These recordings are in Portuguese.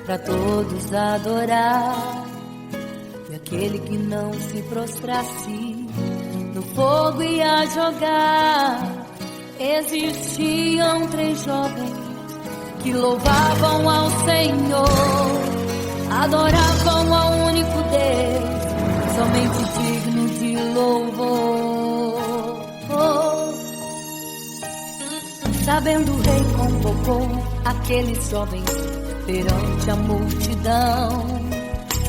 para todos adorar. E aquele que não se prostrasse no fogo ia jogar. Existiam 3 jovens que louvavam ao Senhor, adoravam ao único Deus, somente digno de louvor. Sabendo o rei convocou aqueles jovens perante a multidão.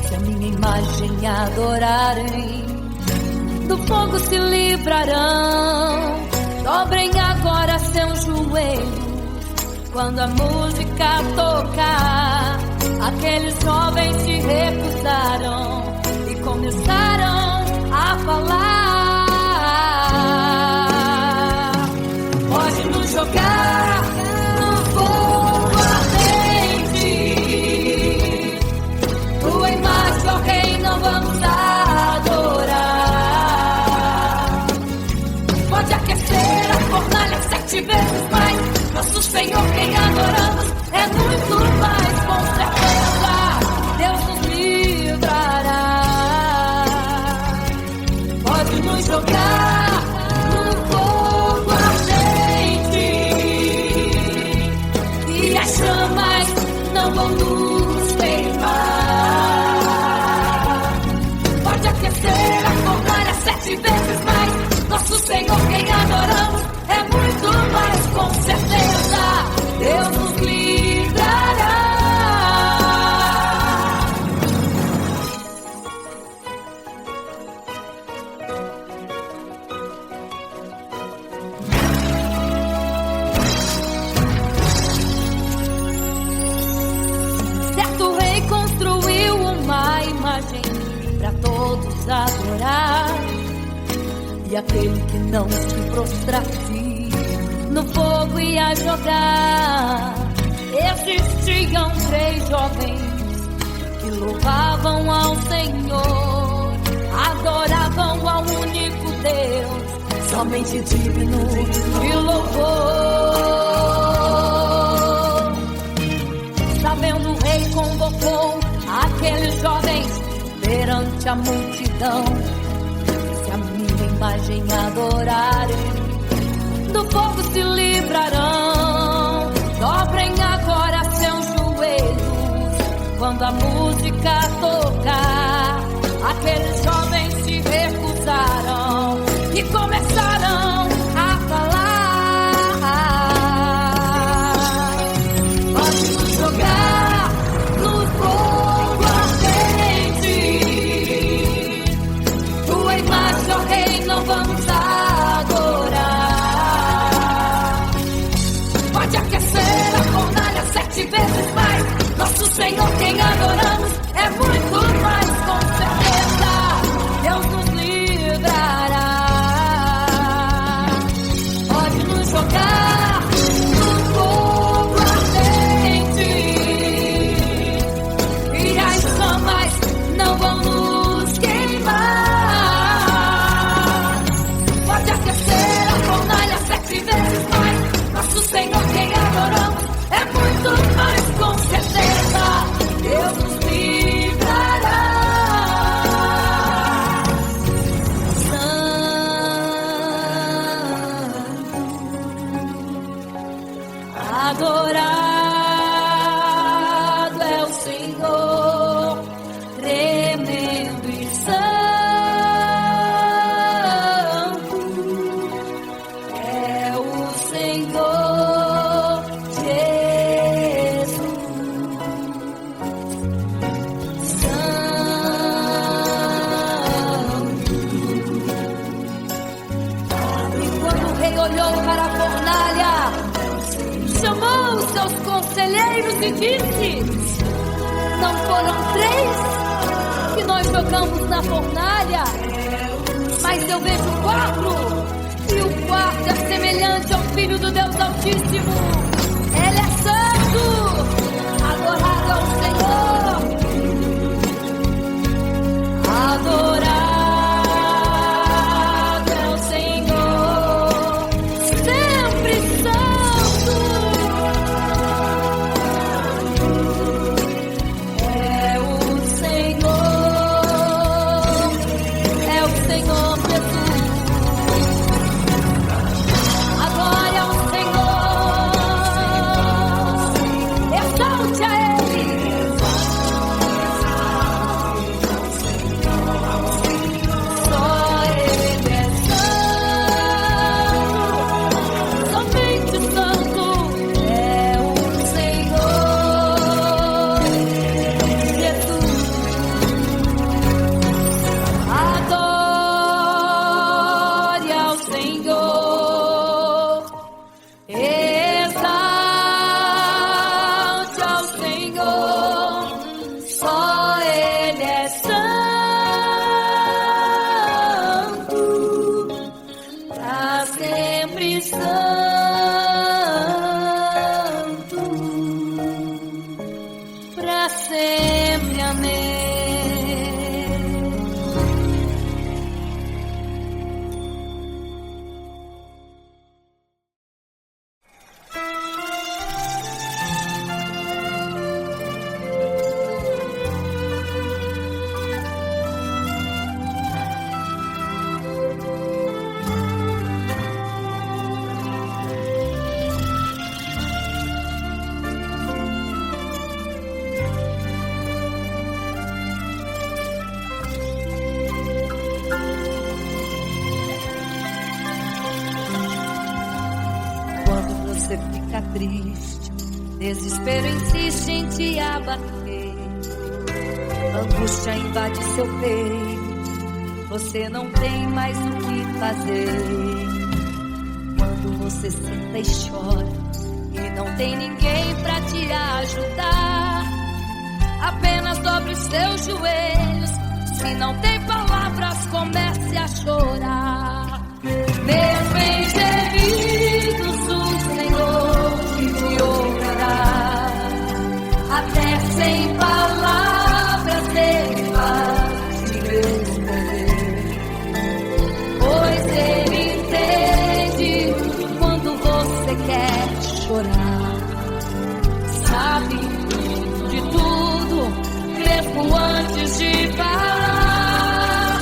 Se a minha imagem adorarem, do fogo se livrarão. Dobrem agora seus joelhos quando a música tocar. Aqueles jovens se recusaram e começaram a falar. Pode nos jogar no fogo ardente, tua imagem, ó Rei, não vamos adorar. Pode aquecer a fornalha 7 vezes mais. Nosso Senhor, quem adoramos, é muito mais. Com certeza Deus nos livrará. Pode nos jogar no fogo ardente e as chamas não vão nos queimar. Pode aquecer a fornalha 7 vezes mais. Nosso Senhor, quem adoramos, é muito mais. Com certeza Deus nos livrará. Certo rei construiu uma imagem para todos adorar. E aquele que não se prostrasse no fogo ia jogar. Existiam 3 jovens que louvavam ao Senhor, adoravam ao único Deus, somente digno de louvor. Sabendo o rei convocou aqueles jovens perante a multidão. Se a minha imagem adorarem, do fogo se livrarão. Dobrem agora seus joelhos quando a música tocar. Aqueles jovens se recusaram e começaram a falar. Pode nos jogar no fogo ardente, tua imagem, ó Rei, não vamos adorar. Pode aquecer a fornalha 7 vezes mais. Nosso Senhor, quem adoramos, é muito mais. Com certeza Deus nos livrará. Pode nos jogar no fogo ardente e as chamas não vão nos queimar. Pode aquecer a fornalha 7 vezes mais. Nosso Senhor, quem adoramos, é muito mais. Com certeza Deus nos livrará. Santo, adorado é o Senhor, tremendo e santo é o Senhor Jesus. E quando o rei olhou para a fornalha, chamou os seus conselheiros e disse: não foram 3 que nós jogamos na fornalha, mas eu vejo 4, e o quarto é semelhante ao Filho do Deus Altíssimo. Ele é santo, adorado ao Senhor, adorado é o Senhor, sempre santo. Senhor, só Ele é santo, pra sempre santo, pra sempre, amém. Você fica triste, desespero insiste em te abater, angústia invade seu peito, você não tem mais o que fazer. Quando você senta e chora e não tem ninguém pra te ajudar, apenas dobre os seus joelhos, se não tem palavras comece a chorar. Mesmo em gemidos o Senhor te ouvirá, até sem palavras Ele vai te responder, pois Ele entende quando você quer chorar, sabe de tudo mesmo antes de falar.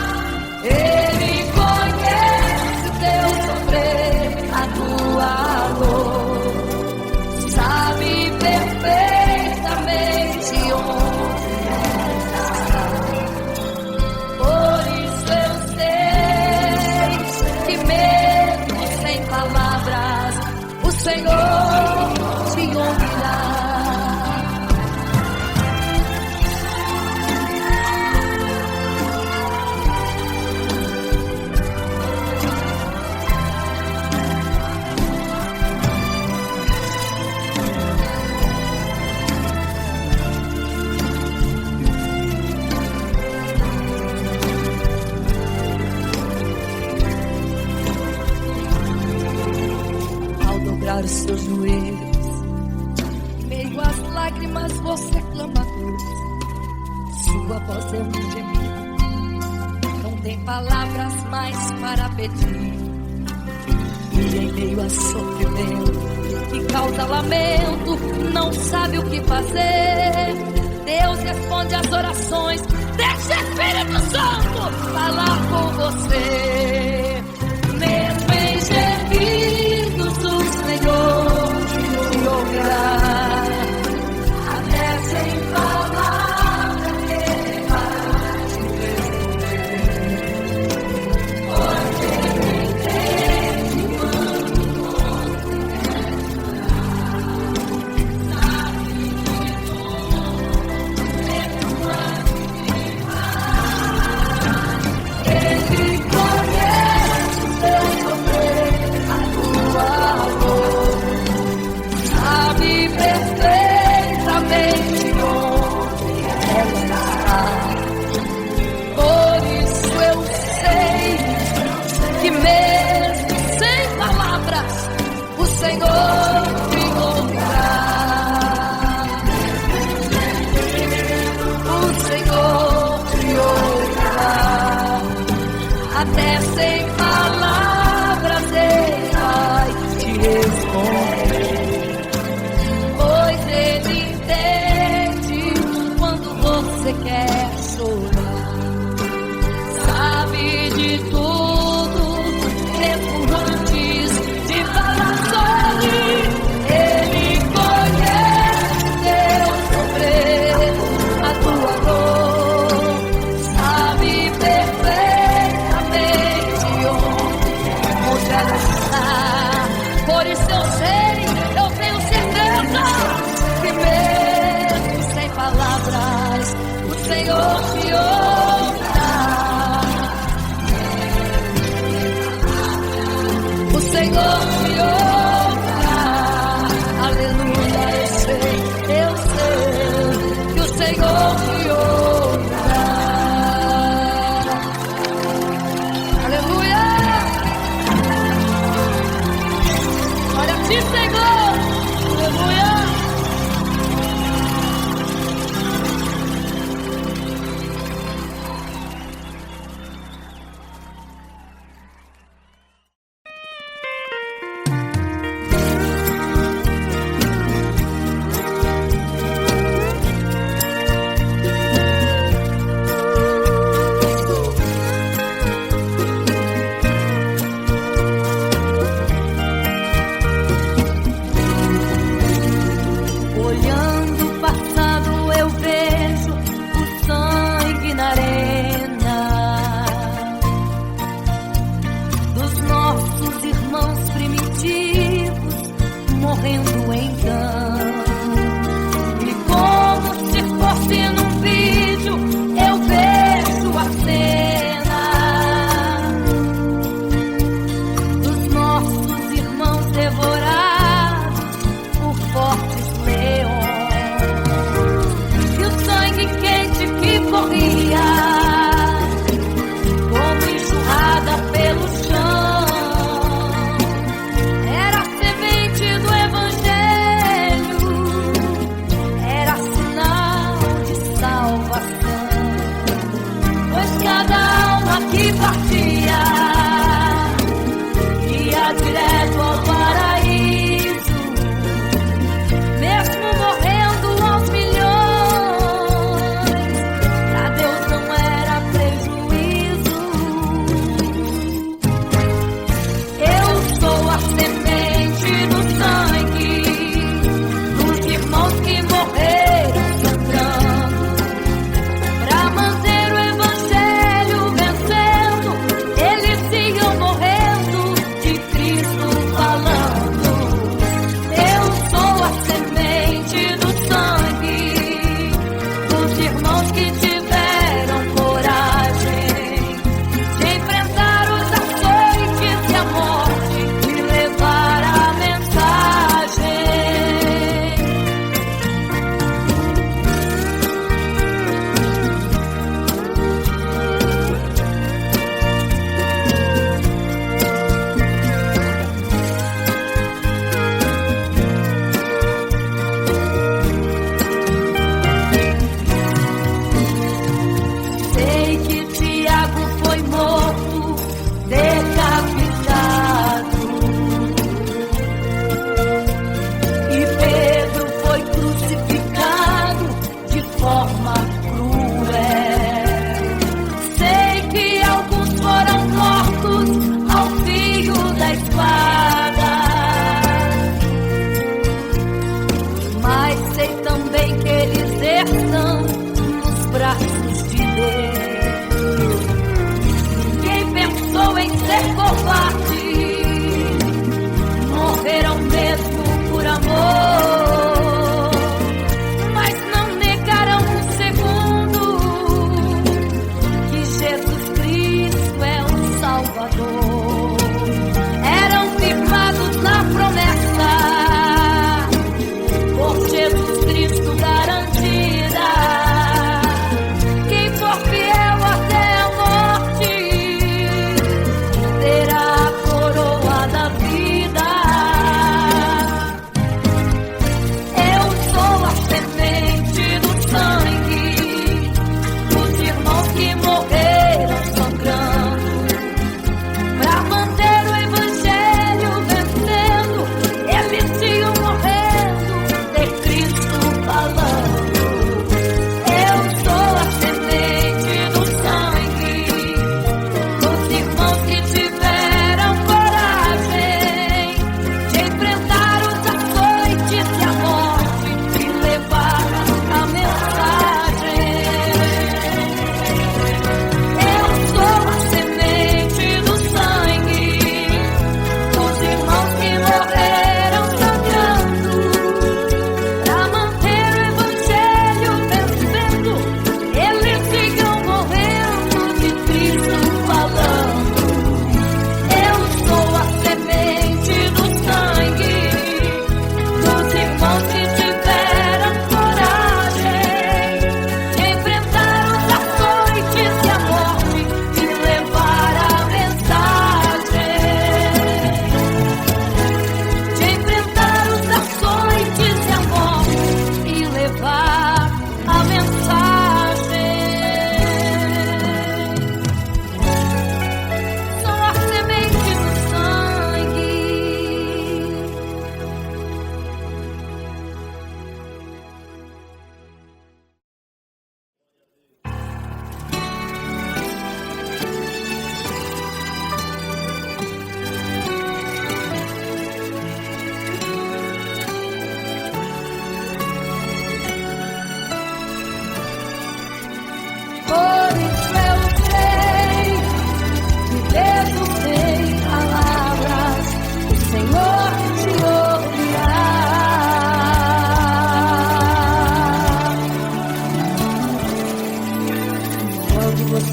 Ele conhece teu sofrer, a tua dor, sabe perfeitamente onde está. Por isso eu sei que mesmo sem palavras o Senhor te ouvirá. Os seus joelhos, em meio às lágrimas você clama a Deus, sua voz é um gemido, não tem palavras mais para pedir, e em meio a sofrimento que causa lamento, não sabe o que fazer. Deus responde às orações, deixa o Espírito Santo falar com você. Mesmo em gemidos o Senhor te ouvirá, até sem palavras Ele vai te responder, pois Ele entende quando você quer chorar, sabe de tudo, mesmo antes de falar. Ele conhece o teu sofrer, a tua dor, sabe perfeitamente onde ela está. Por isso eu sei que mesmo sem palavras o Senhor te ouvirá. O Senhor te ouvirá, até sem palavras Ele vai te responder, pois Ele entende quando você quer chorar, sabe de tudo mesmo antes de falar sobre. Ele conhece teu sofrer, a tua dor, sabe perfeitamente onde ela está. Por isso eu sei, eu tenho certeza que mesmo sem palavras o Senhor te ouvirá. O Senhor te ouvirá. Aleluia, eu sei, eu sei.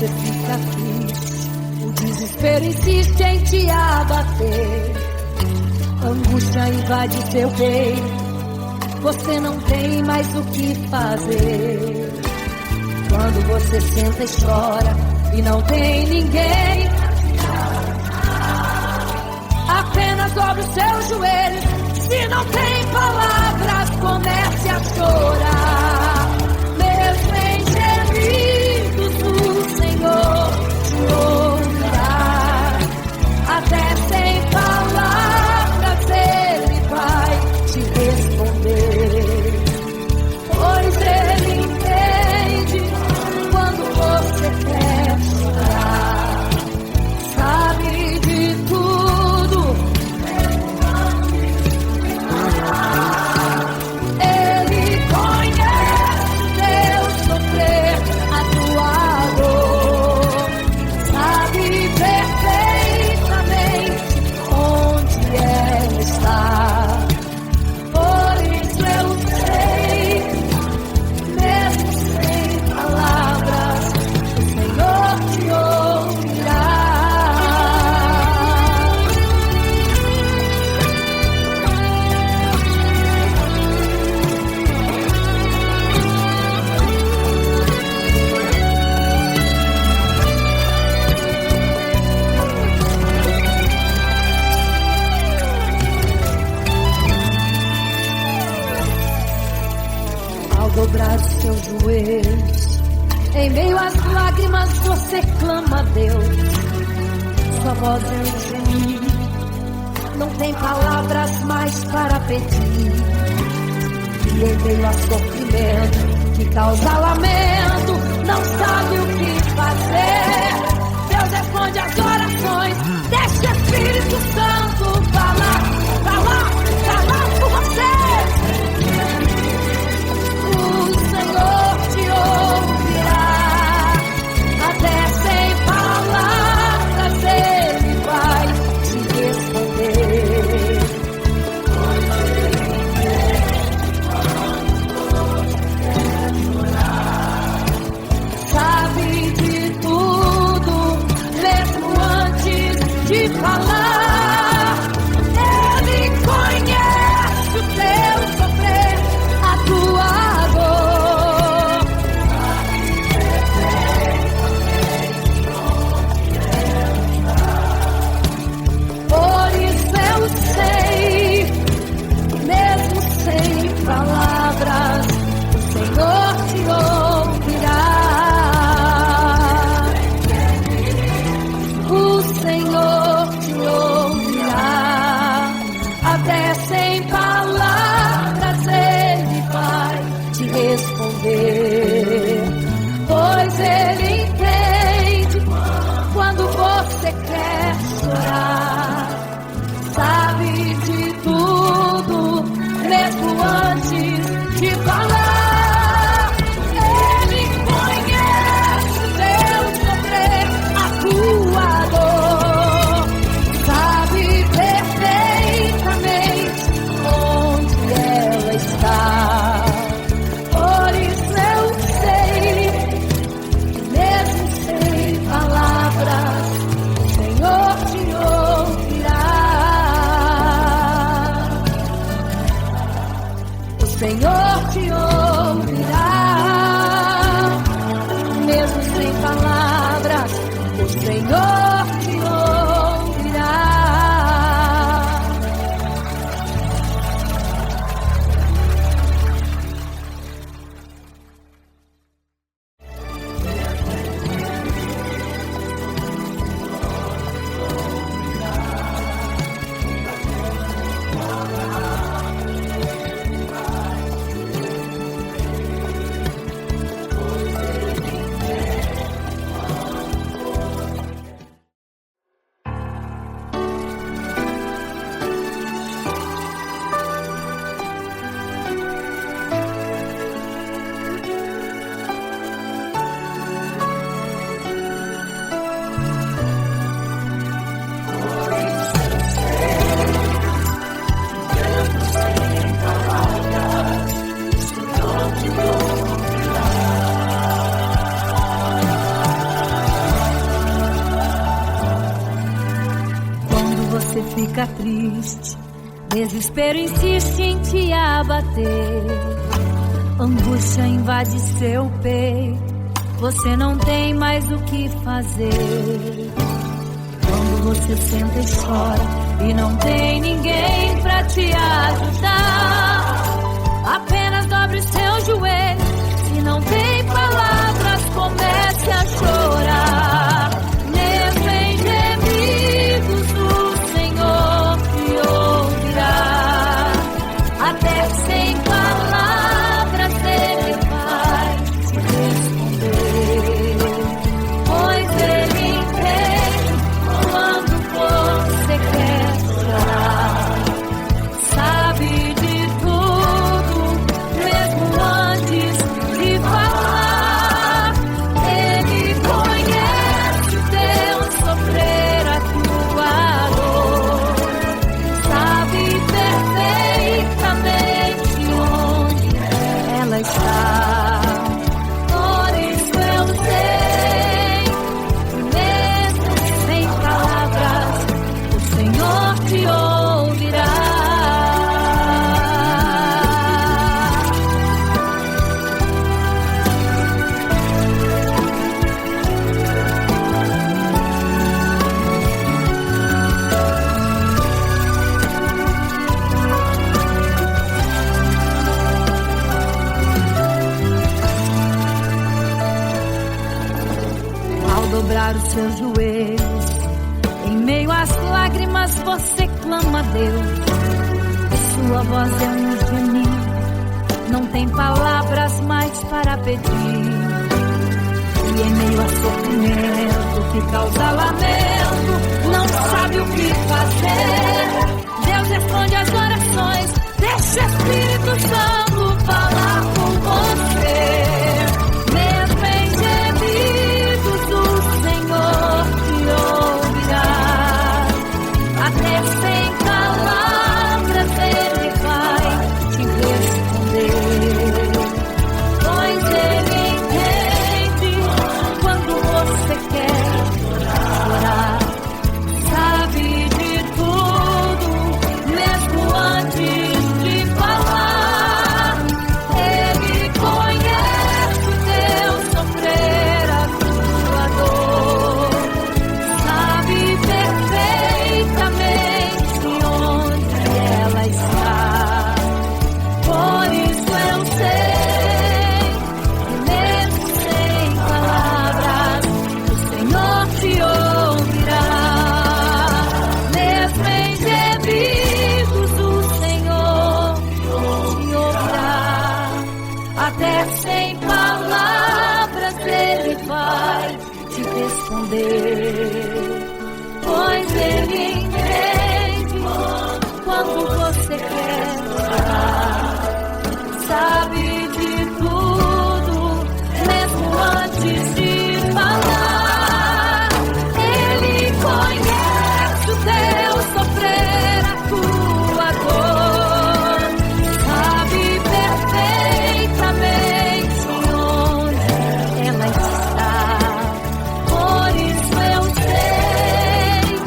você fica triste, o desespero insiste em te abater, a angústia invade seu peito, você não tem mais o que fazer. Quando você senta e chora e não tem ninguém, apenas dobre os seus joelhos. Se não tem palavras, comece a chorar. Mesmo em gemidos, o Senhor te ouvirá. Até sem palavras, Ele vai te responder. Pois Ele entende quando você quer chorar. Sabe de tudo. Ele conhece teu sofrer, a tua dor. Sabe perfeitamente onde ela está. Por isso eu sei, mesmo sem palavras, o Senhor te ouvirá. Ao dobrar os seus joelhos, em meio às lágrimas você clama a Deus. Sua voz é um gemido, não tem palavras mais para pedir. E em meio a sofrimento que causa lamento, não sabe o que fazer. Deus responde as orações, deixa o Espírito Santo falar por você. O Senhor te ouvirá, até sem palavras Ele vai te responder. Sabe de tudo, mesmo antes de falar. fica triste, desespero insiste em te abater, angústia invade seu peito, você não tem mais o que fazer. Quando você senta e chora e não tem ninguém pra te ajudar, apenas dobre seu joelho. Se não tem palavras, comece a chorar. Mesmo em gemidos, o Senhor te ouvirá. Até sem palavras Ele vai te responder, pois Ele entende quando você quer chorar. Sabe de tudo, mesmo antes de falar. Ele conhece o teu sofrer, a tua dor. Sabe perfeitamente onde ela está. Por isso eu sei, mesmo sem palavras, o Senhor te ouvirá. Ao dobrar os seus joelhos, em meio às lágrimas você clama a Deus. Sua voz é um gemido, não tem palavras mais para pedir. E em meio a sofrimento que causa lamento, não sabe o que fazer. Deus responde às orações, deixa o Espírito Santo falar com você. Mesmo em gemidos, o Senhor te ouvirá. Até sem palavras Ele vai te responder, pois Ele entende quando você quer chorar. Sabe de tudo, mesmo antes de falar. Ele conhece o teu sofrer, a tua dor. Sabe perfeitamente onde ela está. Por isso eu sei, mesmo sem palavras, o Senhor te ouvirá. Mesmo em gemidos, o Senhor te ouvirá. Até sem palavras Ele vai te responder, pois Ele entende quando você quer chorar. Sabe de tudo, mesmo antes de falar. Ele conhece o teu sofrer, a tua dor. Sabe perfeitamente onde ela está. Por isso eu sei,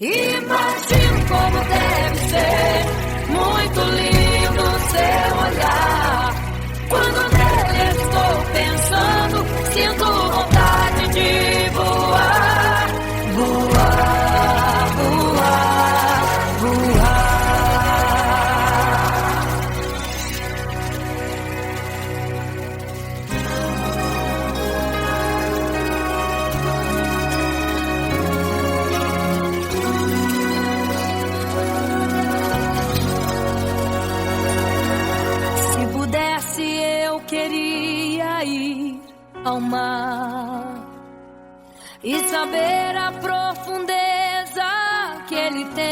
Imagino como deve ser muito lindo seu olhar. Quando nele estou pensando, sinto vontade de voar, voar, voar, voar. Se pudesse, eu queria ir ao mar e saber a profundeza que ele tem.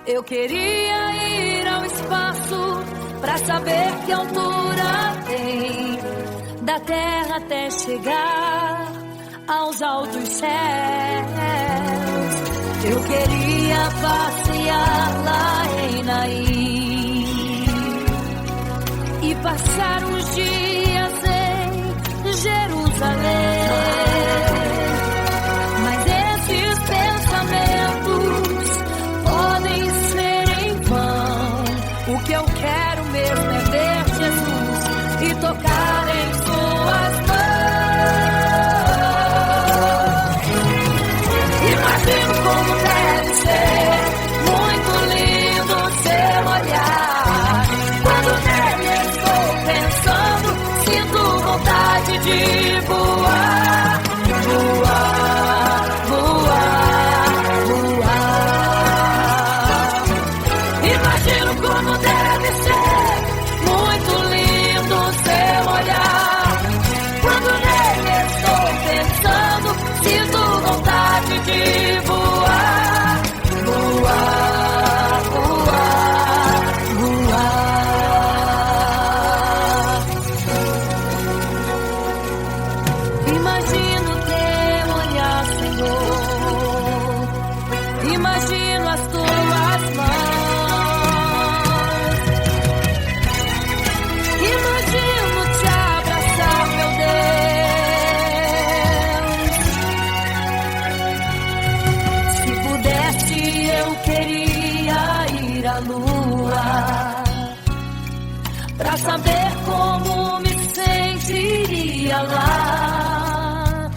Eu queria ir ao espaço pra saber que altura tem, da terra até chegar aos altos céus. Eu queria passear lá em Naim e passar uns dias em Jerusalém. Mas esses pensamentos podem ser em vão. O que eu quero mesmo é ver Jesus e tocar em suas mãos. Imagino como deve ser muito lindo seu olhar. Quando nele estou pensando, sinto vontade de voar, voar, voar, voar. Imagino como deve ser muito lindo seu olhar. Quando nele estou pensando, sinto vontade de voar, voar, voar, voar. Imagino teu olhar, Senhor. Imagino as tuas mãos. Imagino te abraçar, meu Deus. Se pudesse, eu queria ir à lua pra saber como me sentiria lá.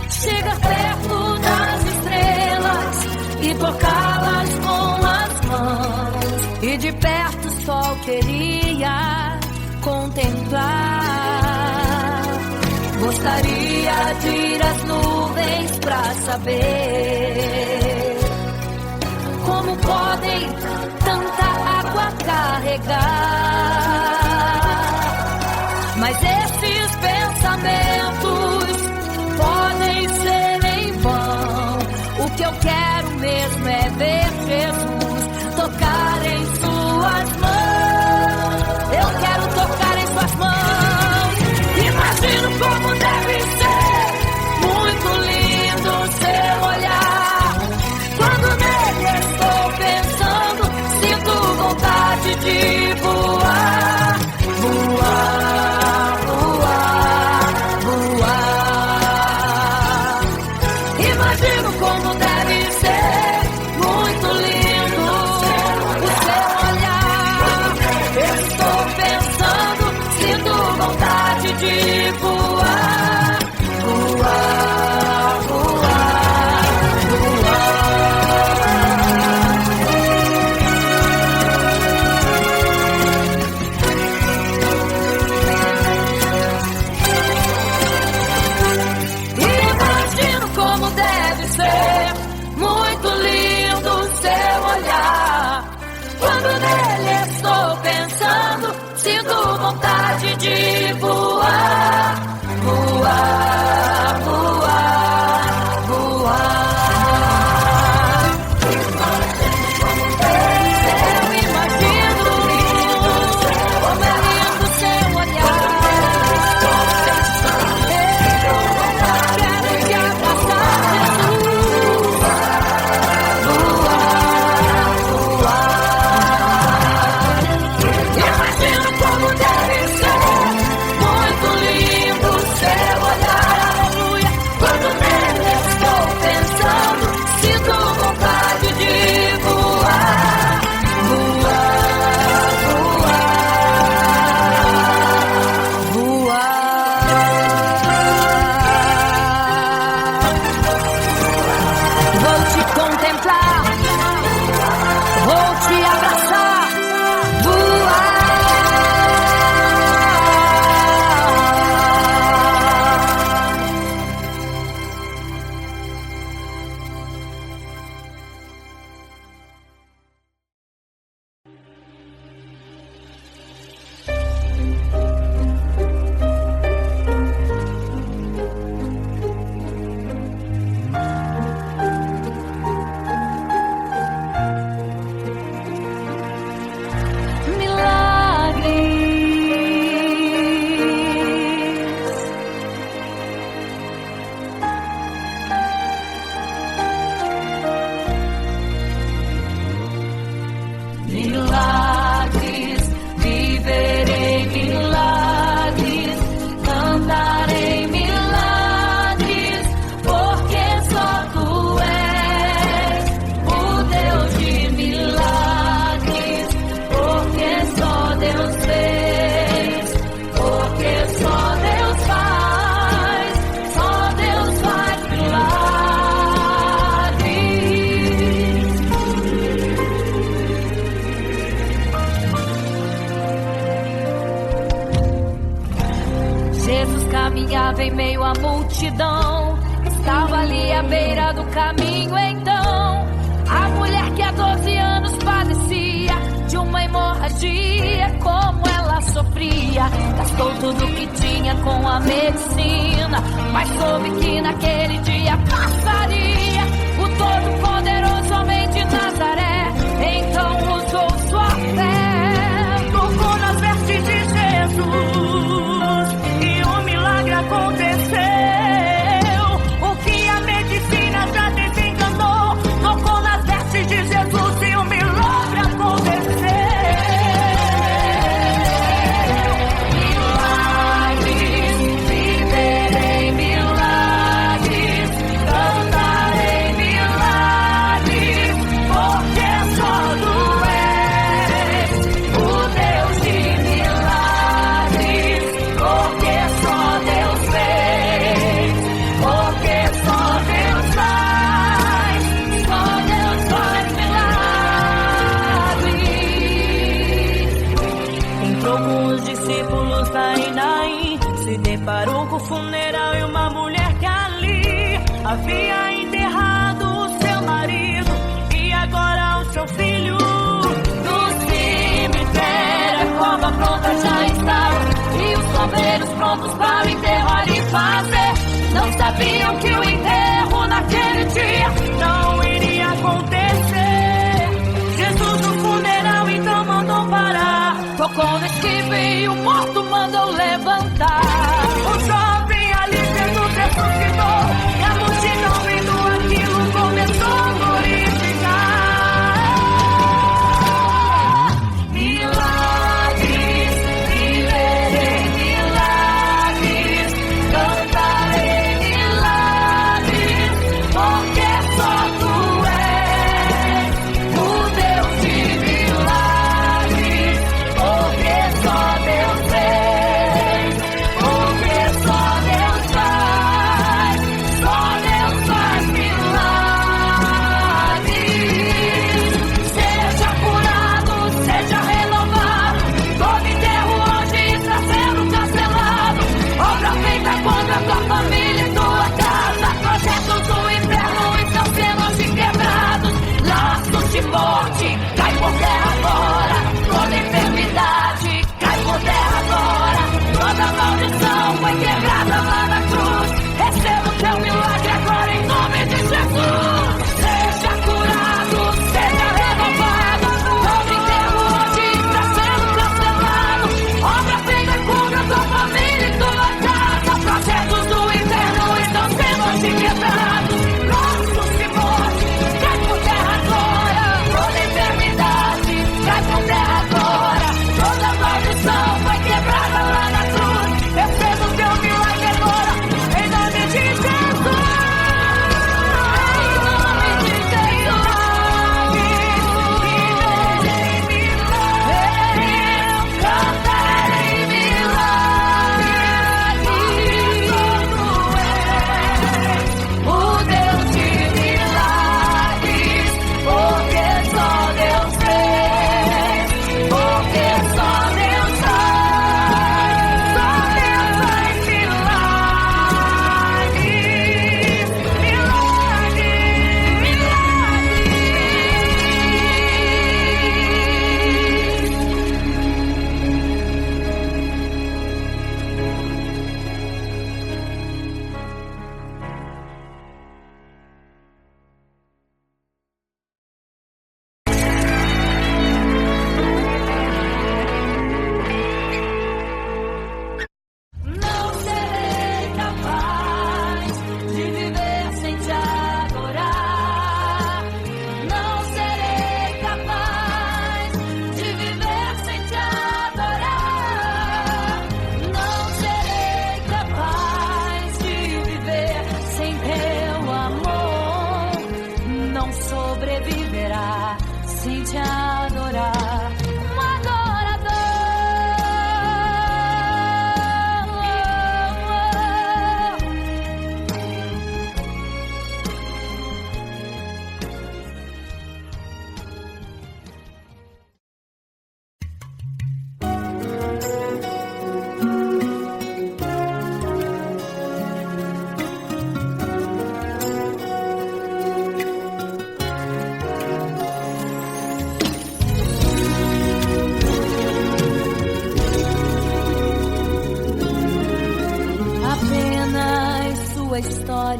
Chegar perto das estrelas e tocá-las com as mãos. E de perto só queria contemplar. Gostaria de ir às nuvens pra saber como podem tanta água carregar. Mas esses pensamentos podem ser em vão. O que eu quero mesmo é ver Jesus tocar em suas mãos. Eu quero tocar em suas mãos. Imagino como deve ser muito lindo seu olhar. Quando nele estou pensando, sinto vontade de voar, voar, voar, voar. Imagino como deve ser muito lindo o seu olhar. Estou pensando, sinto vontade de voar, voar, voar, imagino como deve ser muito lindo o seu olhar. Quando nele estou pensando, sinto vontade de voar, voar, voar, voar. Eu imagino como é lindo o seu olhar. Quero te abraçar, Jesus. Voar, voar. Imagino como deve ser muito lindo o seu olhar. Aleluia. Quando multidão estava ali à beira do caminho. Então a mulher que há 12 anos padecia de uma hemorragia, como ela sofria, gastou tudo que tinha com a medicina, mas soube que naquele dia passaria o todo-poderoso homem de Nazaré. Então usou sua fé, tocou nas vestes de Jesus e um milagre aconteceu. O que a medicina já desenganou, tocou nas vestes de Jesus e um milagre aconteceu. Milagres, viverei milagres, cantarei milagres, porque só tu és o Deus de milagres, porque só Deus fez, porque só Deus faz milagres. Entrou com os discípulos na Naim, se deparou com o funeral e uma mulher que ali havia enterrado o seu marido e agora o seu filho. No cemitério a cova pronta já estava e os coveiros prontos para o enterro ali fazer. Não sabiam que o enterro naquele dia não iria acontecer. Jesus no funeral então mandou parar, tocou no esquife e o morto mandou levantar. O jovem ali Jesus ressuscitou e a multidão vendo aquilo começou a glorificar. Milagres, viverei milagres, cantarei milagres, porque só tu és o Deus de milagres, porque só Deus fez, porque só Deus faz milagres. Seja curado, seja renovado, todo enterro hoje está sendo cancelado. Obra feita contra a tua família e tua casa, projetos do inferno estão sendo hoje quebrados. Laços de morte, cai por terra agora, toda enfermidade, cai por terra agora, toda maldição foi quebrada lá na cruz. Receba o teu milagre agora em nome de Jesus. Seja curado, seja renovado, todo enterro hoje está sendo cancelado. Obra feita contra a tua família e tua casa, projetos do inferno estão sendo hoje quebrados. Laços de morte, cai por terra agora, toda enfermidade, cai por terra agora, toda maldição foi quebrada lá na cruz. Receba o teu milagre agora, em nome de Jesus. Em nome de Jesus. Cantarei milagres, o Deus de milagres, porque só Deus fez, porque só Deus faz milagres, milagres, milagres. Não serei capaz de viver sem te adorar. Não serei capaz de viver sem te adorar. Não serei capaz de viver sem teu amor. Não sobreviverá sem te adorar. Um adorador.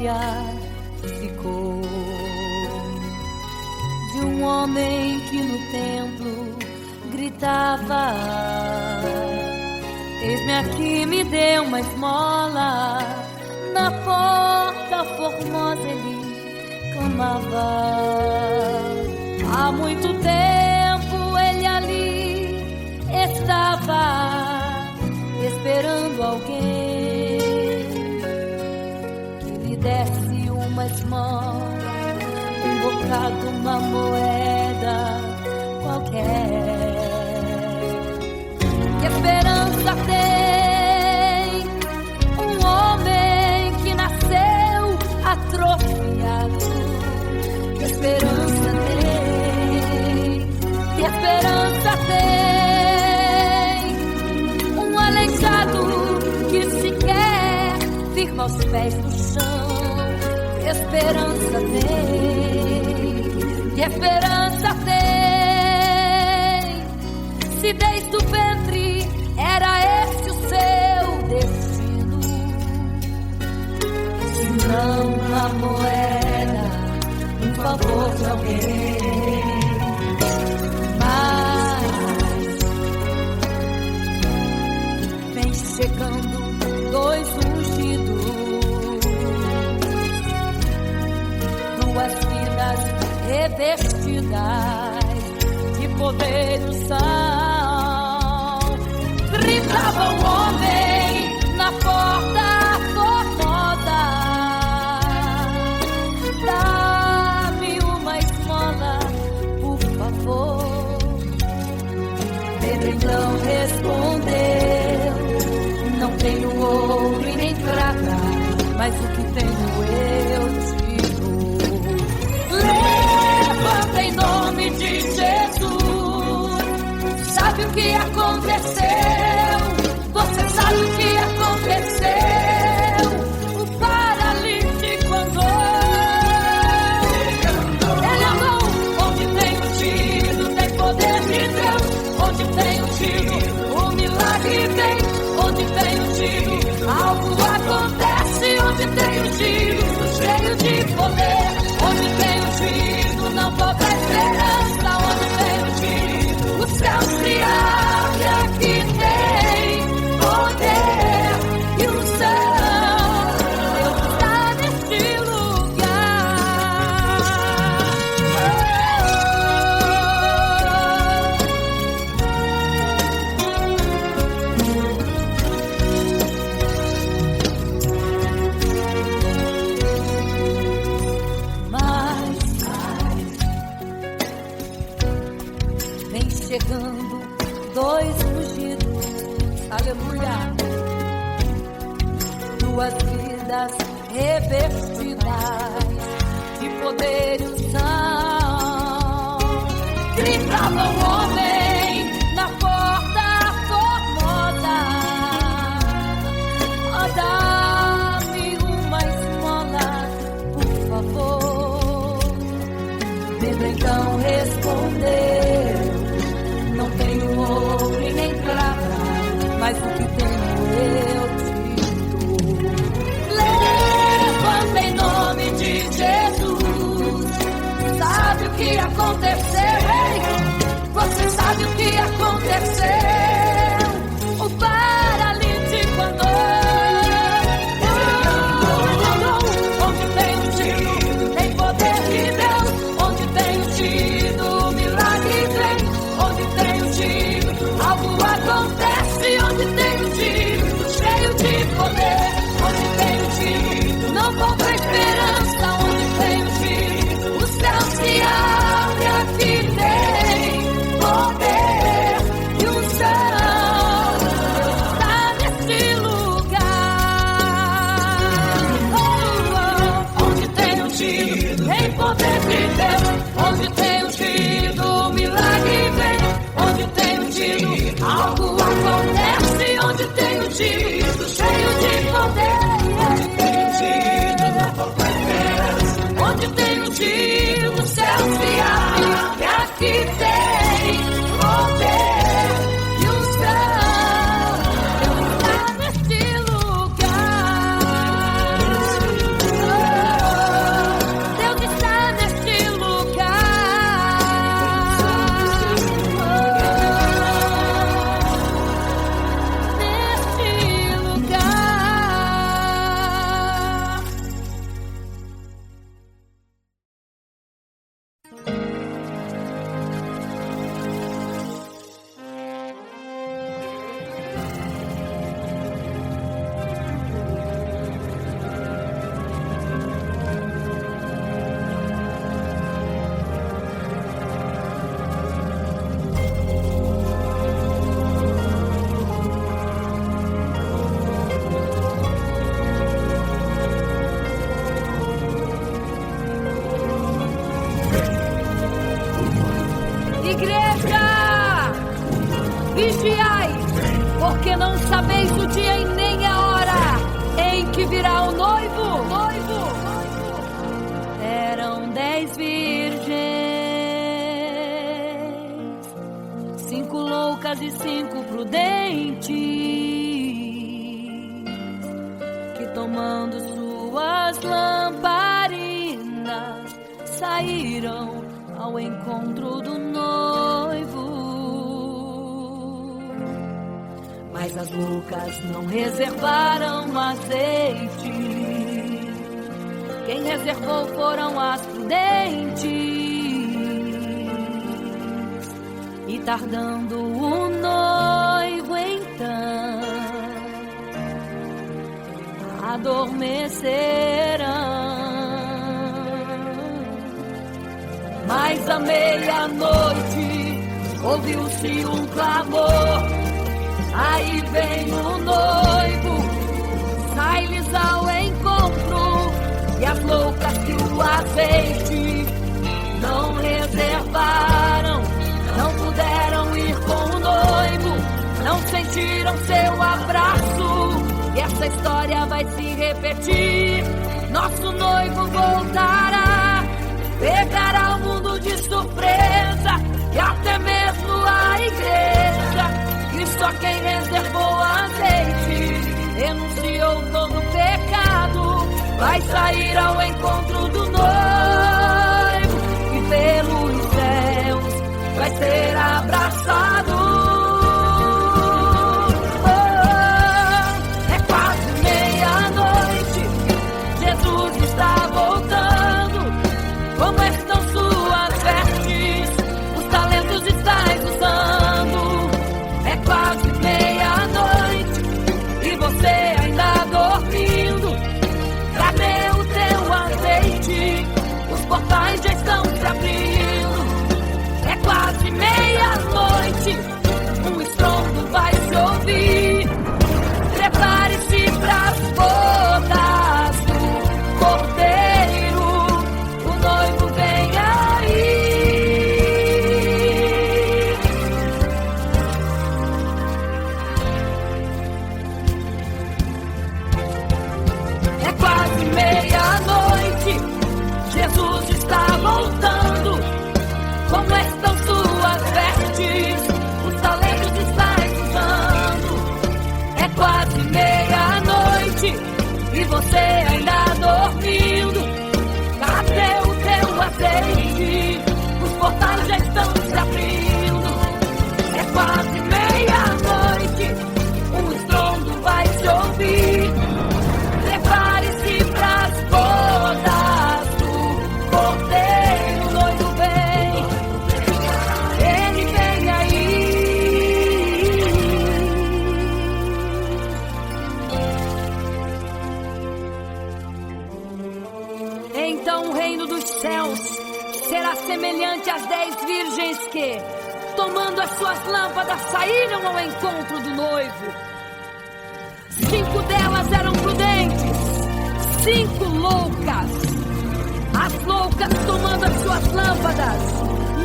memória ficou de um homem que no templo gritava: eis-me aqui, me dê uma esmola. Na porta formosa ele clamava. Há muito tempo ele ali estava esperando alguém que lhe desse uma esmola, um bocado, uma moeda qualquer. Que esperança tem um homem que nasceu atrofiado? Que esperança tem? Que esperança tem um aleijado que sequer firma os pés no chão? Que esperança tem? Que esperança tem? Se desde o ventre era esse o seu destino, se não uma moeda, um favor de alguém. Mas vem chegando dois ungidos, duas vidas revestidas de poder e unção. Gritava o homem na porta formosa: dá-me uma esmola, por favor. Pedro então respondeu: não tenho ouro e nem prata, mas o que tenho eu te dou. Levanta em nome de Jesus. Sabe o que aconteceu? Você sabe o que aconteceu? O paralítico andou. Ele andou onde tem ungido, tem poder de Deus. Onde tem ungido, o milagre vem. Onde tem ungido, algo acontece. Onde tem ungido, cheio de poder. Onde tem ungido, não falta esperança. Onde tem ungido, o céu se abre. Aqui tem poder e unção. Deus está neste lugar. Mas vem chegando dois ungidos, aleluia, duas vidas revestidas de poder e unção. Gritava o homem na porta formosa: oh, dá-me uma esmola, por favor. Pedro então respondeu: não tenho ouro e nem prata, mas o que tenho eu te dou. Levanta em nome de Jesus. Sabe o que aconteceu? Ei, você sabe o que aconteceu? O paralítico andou. Ele andou onde tem ungido, tem poder de Deus. Onde tem ungido, o milagre vem. Onde tem ungido, algo acontece. Onde tem ungido, cheio de poder. Onde tem ungido, não falta esperança. Onde tem ungido, o céu se abre. Aqui tem poder e unção. Deus está neste lugar. Onde tem ungido, tem poder de Deus. Onde tem ungido, o milagre vem. Onde tem ungido, algo acontece. Onde tem ungido, cheio de poder. Onde tem ungido, não falta esperança. Onde tem ungido, o céu se abre. E aqui tem poder e unção. Deus está neste lugar. igreja, vigiai, porque não sabeis o dia e nem a hora em que virá o noivo. Eram 10 virgens, 5 loucas e 5 prudentes, que tomando suas lamparinas saíram ao encontro do noivo. Mas as loucas não reservaram azeite. Quem reservou foram as prudentes. E tardando o noivo então, adormecerão. Mas à meia-noite ouviu-se um clamor: aí vem o noivo, sai-lhes ao encontro. E as loucas que o azeite não reservaram, não puderam ir com o noivo, não sentiram seu abraço. E essa história vai se repetir. Nosso noivo voltará, pegará o mundo de surpresa, e até mesmo a igreja. E só quem reservou azeite, renunciou todo pecado, vai sair ao encontro do noivo, e pelos céus vai ser abraçado. É quase meia-noite, Jesus está voltando. Como estão suas vestes? Os talentos estáis usando. É quase meia-noite e você ainda dormindo. Cadê o teu azeite? Os portais já estão se abrindo. É quase meia-noite, um estrondo vai se ouvir. Prepare-se pras bodas do Cordeiro, o noivo vem aí. É quase meia-noite, Jesus está voltando. Como estão suas vestes? Os talentos estáis usando. É quase meia-noite e você ainda dormindo. Cadê o teu azeite? Os portais já estão se abrindo. É quase meia-noite, um estrondo vai se ouvir. Prepare-se pras bodas do Cordeiro, o noivo vem, ele vem aí. Então o reino dos céus será semelhante às 10 virgens que, tomando as suas lâmpadas, saíram ao encontro do noivo. 5 delas eram prudentes, 5 loucas. As loucas, tomando as suas lâmpadas,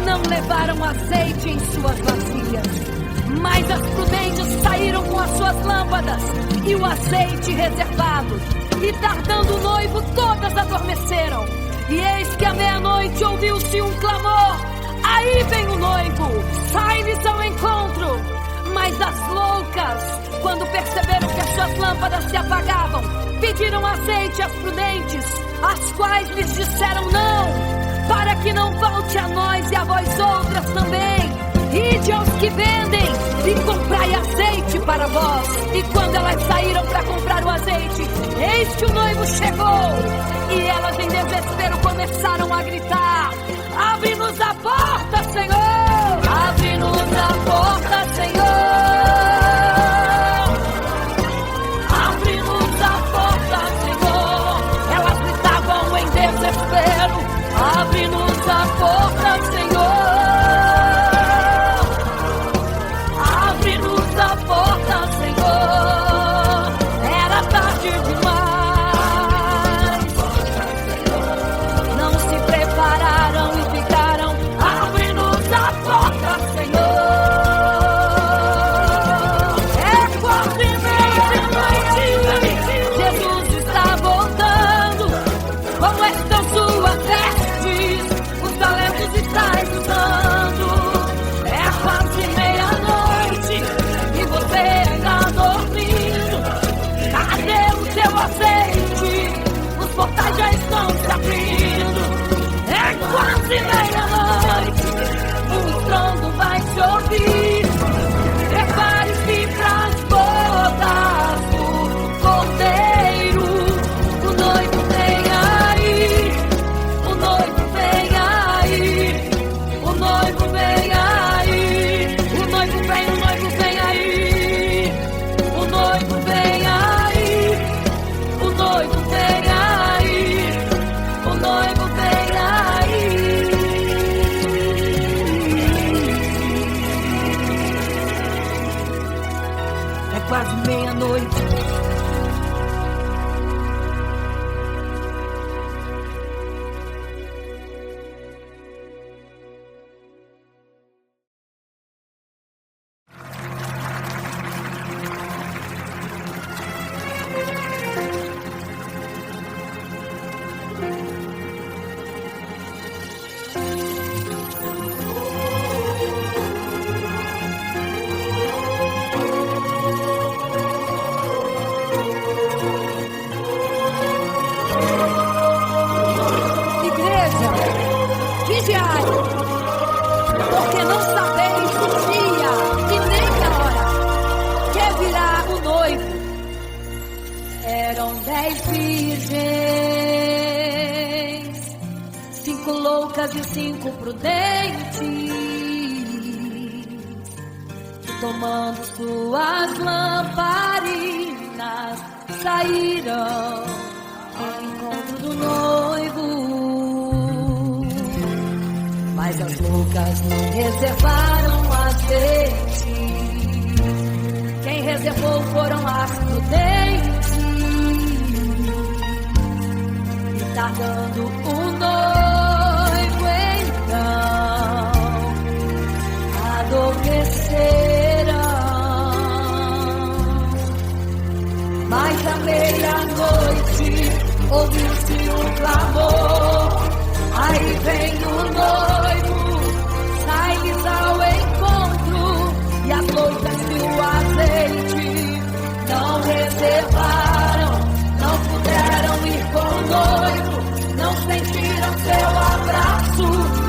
não levaram azeite em suas vasilhas. Mas as prudentes saíram com as suas lâmpadas e o azeite reservado. E tardando o noivo, todas adormeceram. E eis que à meia-noite ouviu-se um clamor: aí vem o noivo, sai-lhes ao encontro. Mas as loucas, quando perceberam que as suas lâmpadas se apagavam, pediram azeite às prudentes, as quais lhes disseram não, para que não falte a nós e a vós outras também. Ide aos que vendem e comprai azeite para vós. E quando elas saíram para comprar o azeite, eis que o noivo chegou. E elas em desespero começaram a gritar: abre-nos a porta, Senhor! Abre-nos a porta, Senhor! Abre-nos a porta, Senhor! Elas gritavam em desespero: abre-nos a porta, Senhor! Abre-nos a porta, Senhor! Era tarde demais. Não se prepara loucas e 5 prudentes, tomando suas lamparinas, saíram ao encontro do noivo. Mas as loucas não reservaram azeite. Quem reservou foram as prudentes, e tardando o noivo então adormeceram. Mas à meia-noite ouviu-se um clamor. Aí vem o noivo, sai-lhes ao encontro, e as loucas e o azeite não reservaram, não puderam ir com o noivo, não sentiram seu abraço,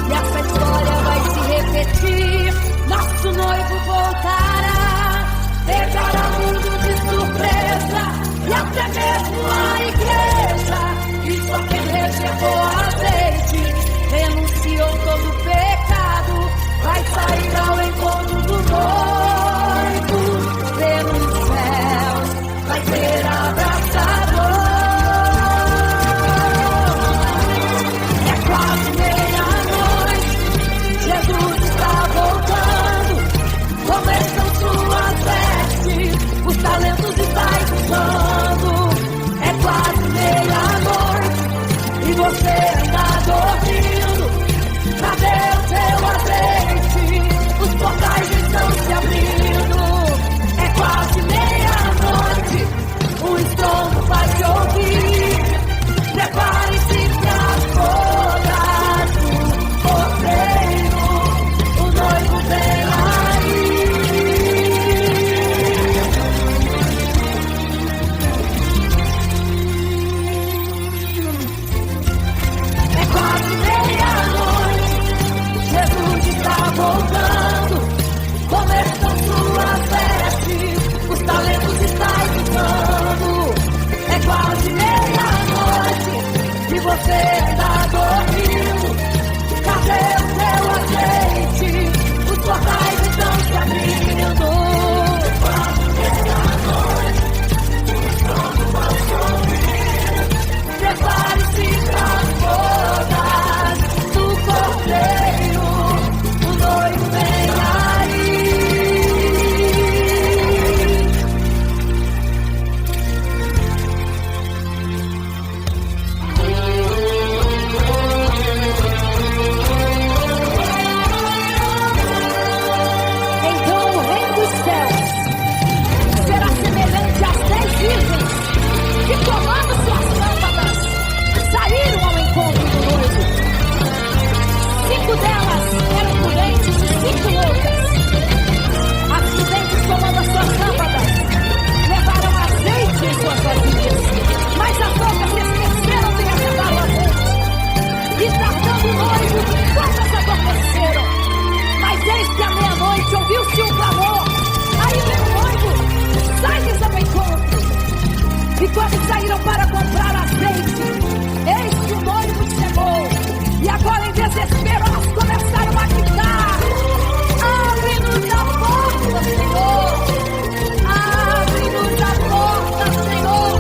e essa história vai se repetir. Nosso noivo voltará, pegará o mundo de surpresa, e até mesmo a igreja. E só quem reservou azeite, renunciou todo o pecado, vai sair ao encontro do noivo. Pelos céus vai ser abraçador. É quase meia-noite, Jesus está voltando. Como estão suas vestes, os talentos estáis usando. É quase meia-noite e você está dormindo. Cadê o seu azeite? Os portais estão se abrindo. É quase meia-noite, o estrondo vai se ouvir. Prepare-se para as bodas do cordeiro. O noivo vem aí. É quase meia-noite, Jesus está voltando. Como estão suas vestes, os talentos estáis usando. É quase meia-noite e você está dormindo. Cadê o seu azeite? Os portais estão se abrindo. É quase meia-noite, o estrondo vai se ouvir. Prepare-se para as bodas do cordeiro. O noivo vem aí. Então o reino dos céus será semelhante às 10 virgens que, tomando suas lâmpadas, saíram ao encontro do noivo. 5 delas eram prudentes e 5 loucas. As prudentes, tomando as suas lâmpadas, levaram azeite em suas vasilhas, mas as loucas se esqueceram de levar o azeite. E tardando o noivo, todas adormeceram. Mas eis que à meia-noite ouviu-se um clamor. Aí vem o noivo, sai-lhes ao encontro. E quando saíram para comprar azeite, eis que o noivo chegou. E agora em desespero elas começaram a gritar: abre-nos a porta, Senhor! Abre-nos a porta, Senhor!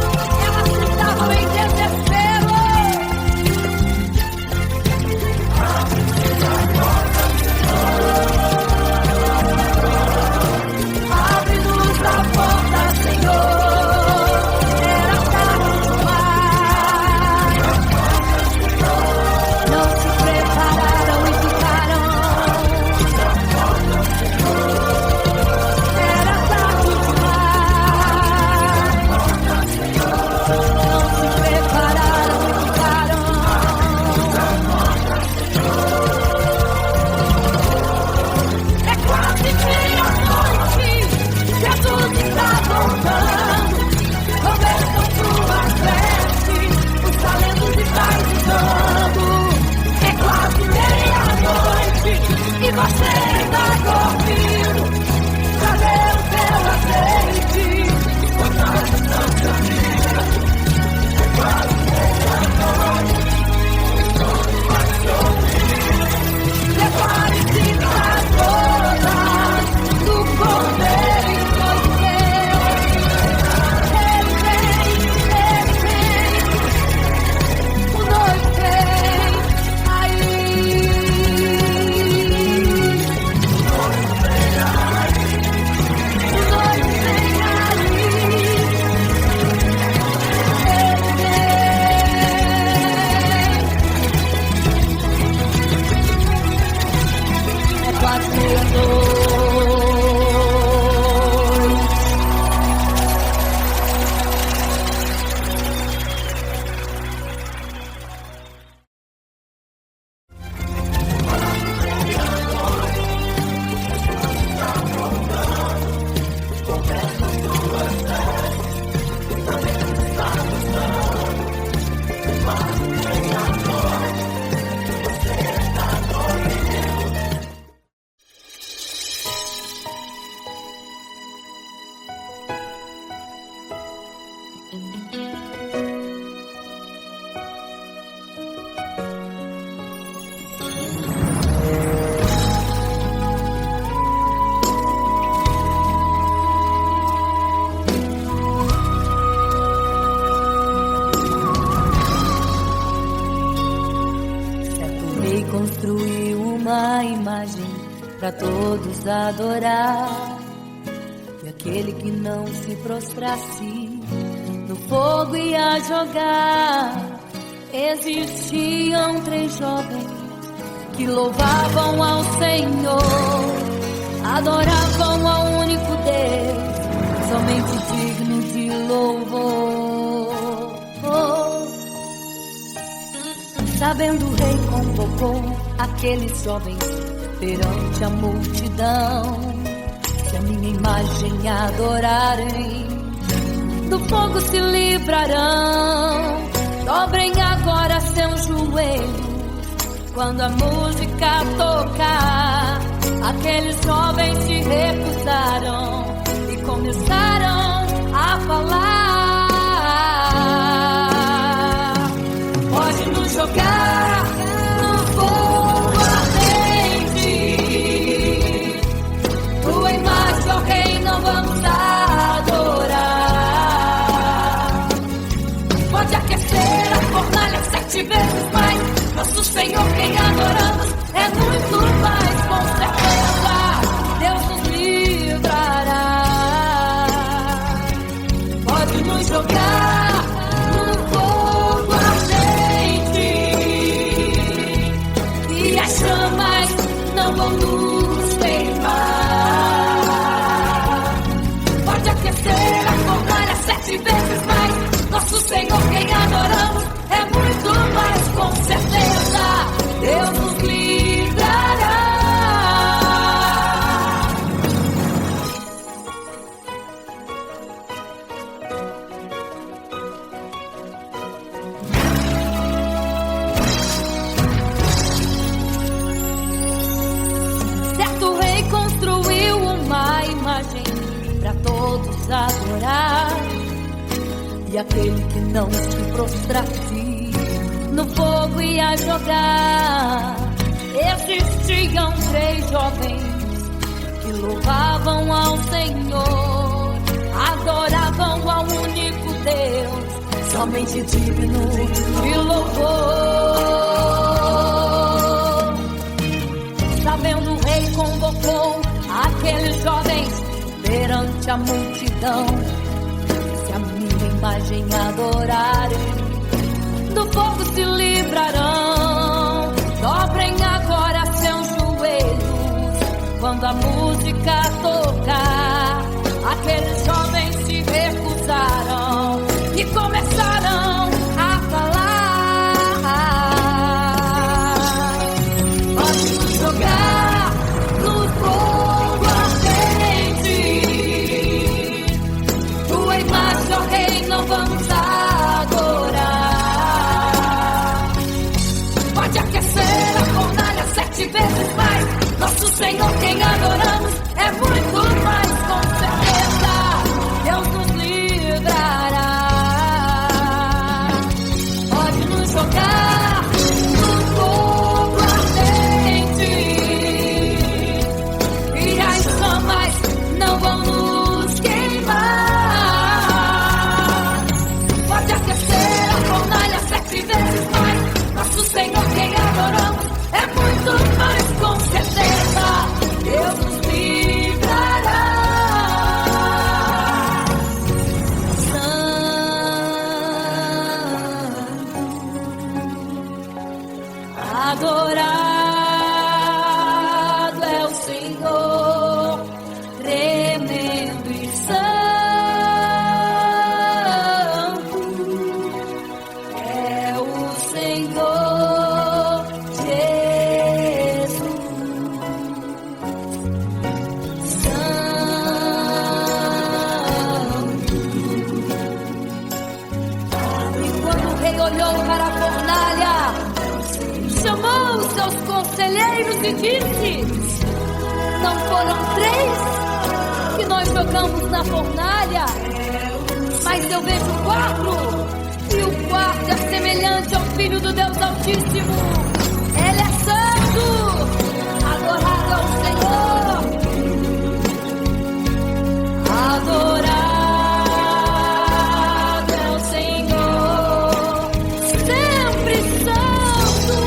Elas gritavam em desespero. Abre-nos a porta, Senhor! Abre-nos a porta, Senhor! Era tarde demais. Não se prepararam e ficaram. Era tarde demais. Não se prepararam e ficaram. É quase meia-noite, Jesus está voltando. Como estão suas vestes, os talentos estáis usando. É quase meia-noite e você está dormindo. Cadê o seu azeite? Os portais estão se abrindo. É quase meia-noite, o estrondo vai se ouvir. construiu uma imagem para todos adorar. E aquele que não se prostrasse no fogo ia jogar. Existiam 3 jovens que louvavam ao Senhor, adoravam ao único Deus, somente digno de louvor. Sabendo, o rei convocou aqueles jovens perante a multidão. Se a minha imagem adorarem, do fogo se livrarão. Dobrem agora seus joelhos quando a música tocar. Aqueles jovens se recusaram e começaram a falar. Pode nos jogar no fogo ardente, tua imagem, ó Rei, não vamos adorar. Pode aquecer a fornalha 7 vezes mais. Nosso Senhor, quem adoramos, é muito mais, com certeza Deus nos livrará. Pode nos jogar no fogo ardente e as chamas não vão nos queimar. Pode aquecer a fornalha 7 vezes mais. Nosso Senhor, quem adoramos, é muito mais, com certeza Deus nos livrará. Certo rei construiu uma imagem para todos adorar. E aquele que não se prostrasse no fogo ia jogar. Existiam 3 jovens que louvavam ao Senhor, adoravam ao único Deus, somente digno de louvor. Sabendo, o rei convocou aqueles jovens perante a multidão. Se a minha imagem adorarem, do fogo se livrarão. Dobrem agora seus joelhos quando a música tocar. Aqueles jovens se recusaram e começaram a falar. Pode nos jogar no fogo ardente, tua imagem, ó Rei, não vamos adorar. Pode aquecer a fornalha 7 vezes mais. Nosso Senhor, quem adoramos, é muito mais, com certeza Deus nos livrará. Pode nos jogar no fogo ardente e as chamas não vão nos queimar. Pode aquecer a fornalha 7 vezes mais. Nosso Senhor, quem adoramos, é muito mais, com certeza Deus nos livrará. Adorado é o Senhor, tremendo e santo é o Senhor Jesus. Santo. E quando o rei olhou para a fornalha, chamou os seus conselheiros e disse: não foram 3 que nós jogamos na fornalha, mas eu vejo 4, e o quarto é semelhante ao Filho do Deus Altíssimo. Ele é santo, adorado ao Senhor, adorado é o Senhor, sempre santo.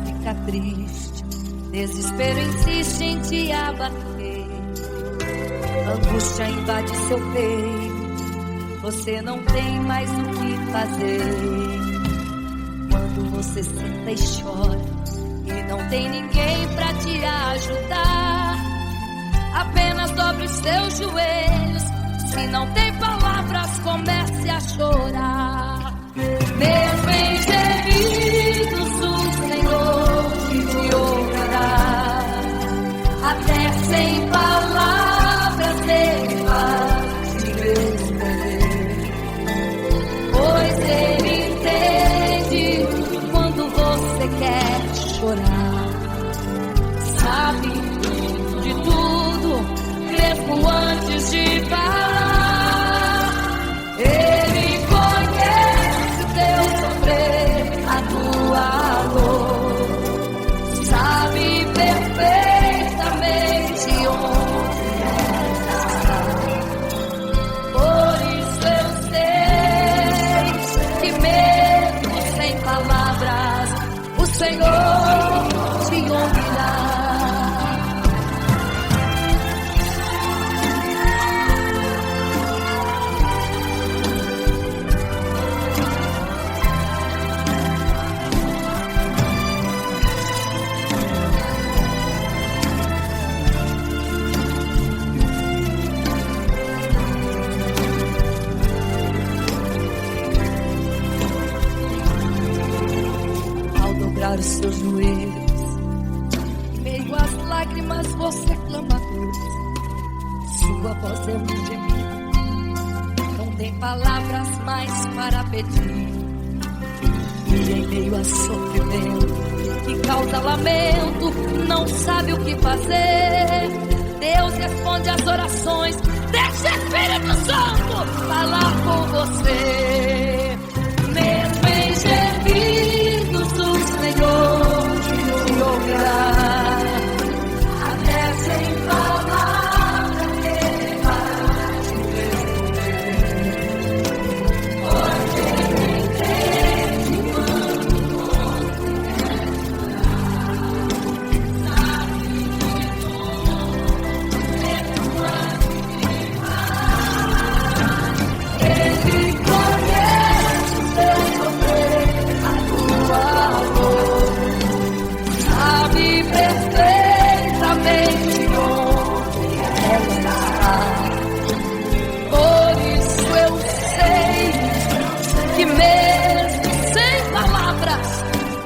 fica triste, desespero insiste em te abater, angústia invade seu peito, você não tem mais o que fazer. Quando você senta e chora e não tem ninguém pra te ajudar, apenas dobre os seus joelhos. Se não tem palavras, comece a chorar. Mesmo em gemidos, o Senhor te ouvirá. Até sem palavras Ele vai te responder, pois Ele entende quando você quer chorar. Sabe de tudo, mesmo antes de falar. Ele conhece o teu sofrer, a tua dor, sabe perfeitamente onde está. Por isso eu sei que mesmo sem palavras, o Senhor te ouvirá. Os seus joelhos, em meio às lágrimas você clama a Deus. Sua voz é um gemido, não tem palavras mais para pedir. E em meio a sofrimento que causa lamento, não sabe o que fazer. Deus responde às orações, deixa o Espírito Santo falar com você. Mesmo em gemidos, o Senhor te ouvirá. Até sem palavras Ele vai te responder, pois Ele entende quando você quer chorar. Sabe de tudo, mesmo antes de falar. Ele conhece o teu sofrer, a tua dor, sabe perfeitamente onde ela está. Por isso eu sei que mesmo sem palavras,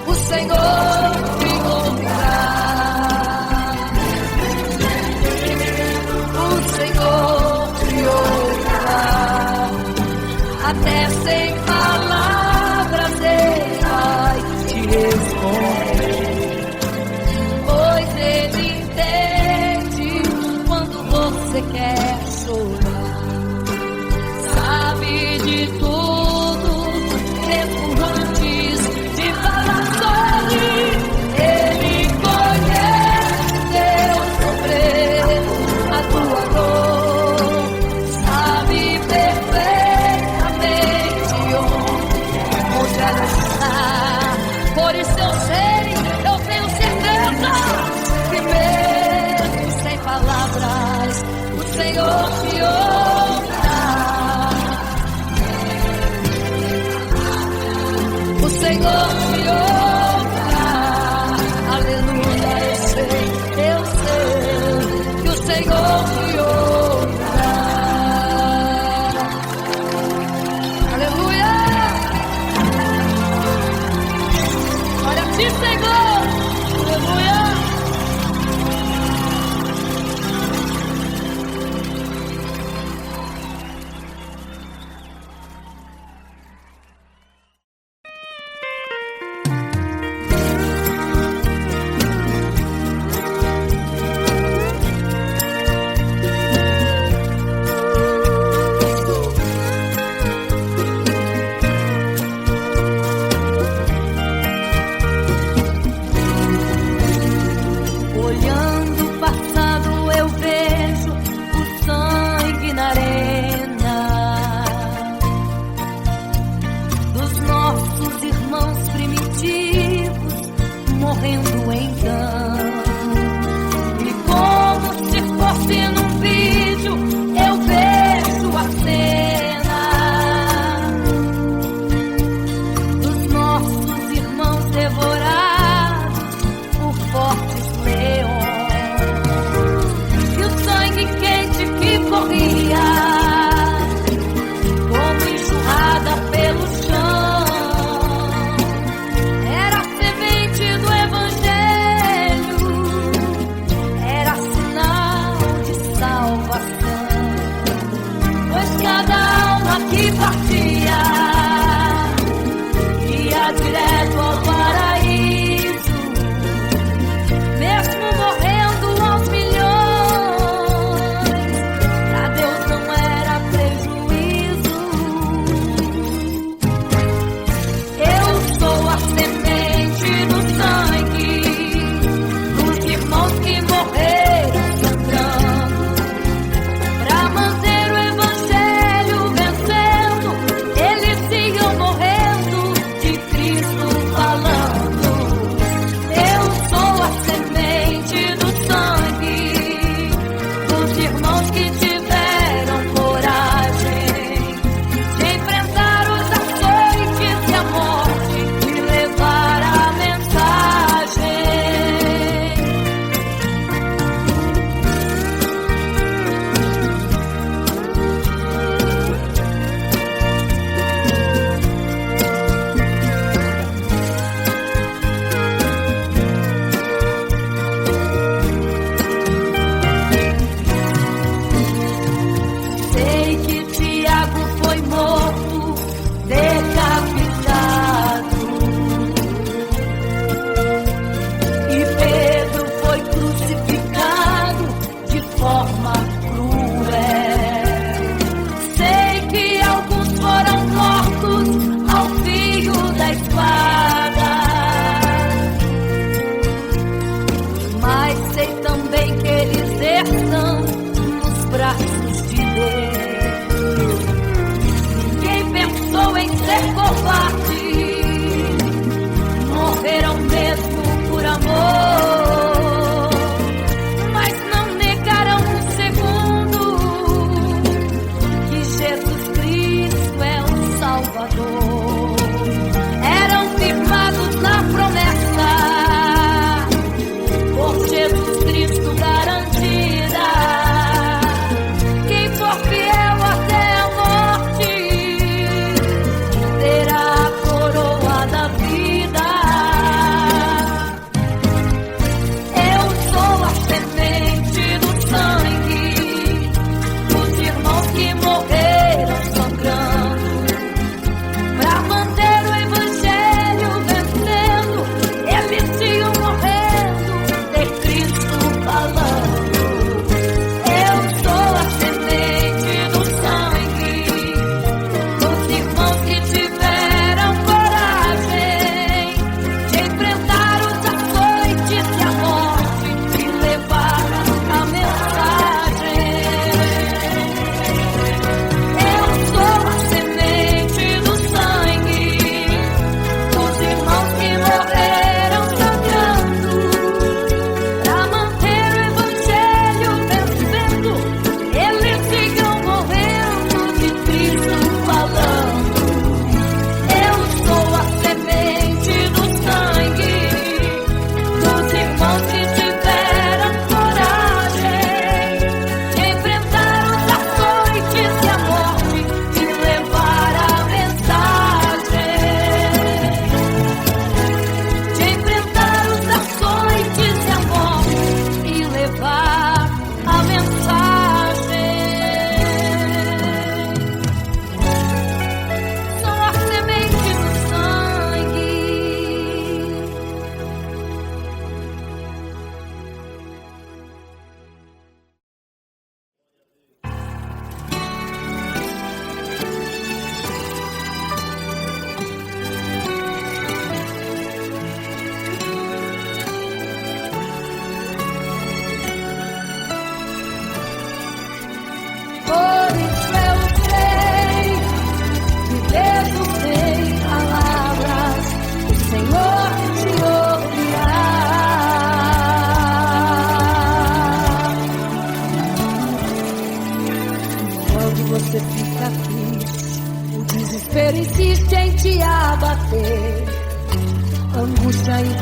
o Senhor te ouvirá. O Senhor te ouvirá. Até sem palavras Ele vai te responder, pois Ele entende quando você quer chorar. Sabe de tudo, mesmo antes de falar sobre. Ele conhece teu sofrer, a tua dor, sabe perfeitamente vendo então. E como se fosse num vídeo, eu vejo a cena dos nossos irmãos devorados por fortes leões. E o sangue quente que corria como enxurrada pelo chão era a semente do evangelho